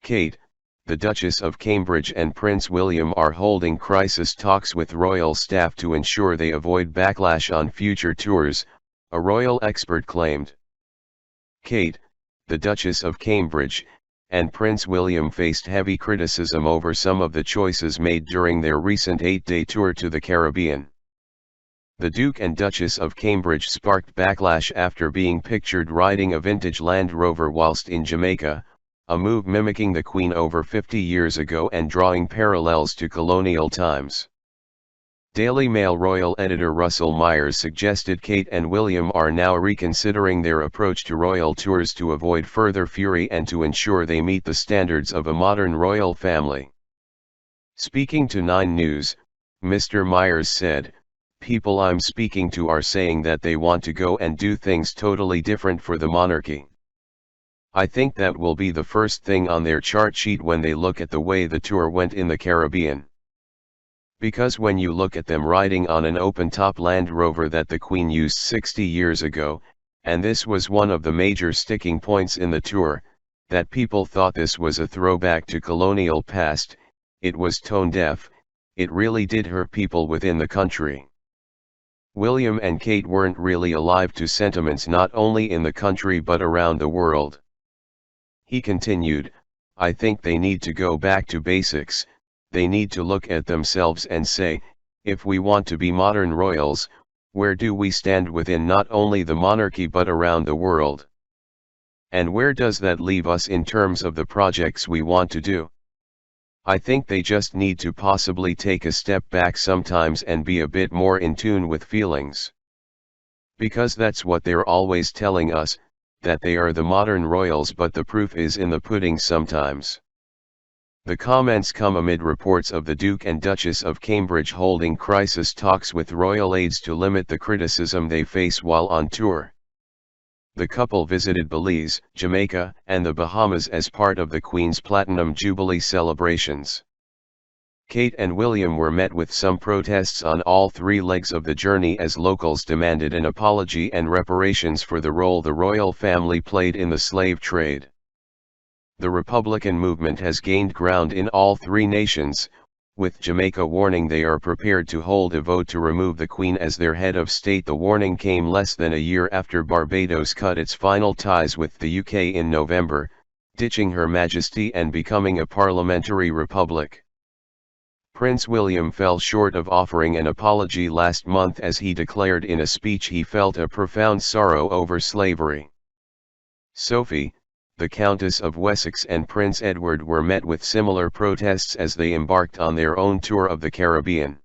Kate, the Duchess of Cambridge and Prince William are holding crisis talks with royal staff to ensure they avoid backlash on future tours, a royal expert claimed. Kate, the Duchess of Cambridge, and Prince William faced heavy criticism over some of the choices made during their recent 8-day tour to the Caribbean. The Duke and Duchess of Cambridge sparked backlash after being pictured riding a vintage Land Rover whilst in Jamaica, a move mimicking the Queen over 50 years ago and drawing parallels to colonial times. Daily Mail royal editor Russell Myers suggested Kate and William are now reconsidering their approach to royal tours to avoid further fury and to ensure they meet the standards of a modern royal family. Speaking to 9 News, Mr. Myers said, "People I'm speaking to are saying that they want to go and do things totally different for the monarchy. I think that will be the first thing on their chart sheet when they look at the way the tour went in the Caribbean. Because when you look at them riding on an open-top Land Rover that the Queen used 60 years ago, and this was one of the major sticking points in the tour, that people thought this was a throwback to colonial past, it was tone-deaf, it really did hurt people within the country." William and Kate weren't really alive to sentiments not only in the country but around the world. He continued, "I think they need to go back to basics. They need to look at themselves and say, if we want to be modern royals, where do we stand within not only the monarchy but around the world? And where does that leave us in terms of the projects we want to do? I think they just need to possibly take a step back sometimes and be a bit more in tune with feelings. Because that's what they're always telling us, that they are the modern royals, but the proof is in the pudding sometimes." The comments come amid reports of the Duke and Duchess of Cambridge holding crisis talks with royal aides to limit the criticism they face while on tour. The couple visited Belize, Jamaica, and the Bahamas as part of the Queen's Platinum Jubilee celebrations. Kate and William were met with some protests on all 3 legs of the journey as locals demanded an apology and reparations for the role the royal family played in the slave trade. The Republican movement has gained ground in all 3 nations, with Jamaica warning they are prepared to hold a vote to remove the Queen as their head of state. The warning came less than a year after Barbados cut its final ties with the UK in November, ditching Her Majesty and becoming a parliamentary republic. Prince William fell short of offering an apology last month as he declared in a speech he felt a profound sorrow over slavery. Sophie, the Countess of Wessex, and Prince Edward were met with similar protests as they embarked on their own tour of the Caribbean.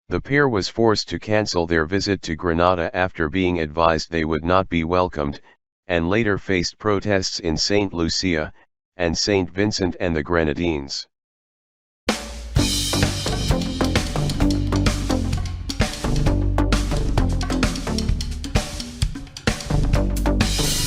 The pair was forced to cancel their visit to Grenada after being advised they would not be welcomed, and later faced protests in St. Lucia, and St. Vincent and the Grenadines.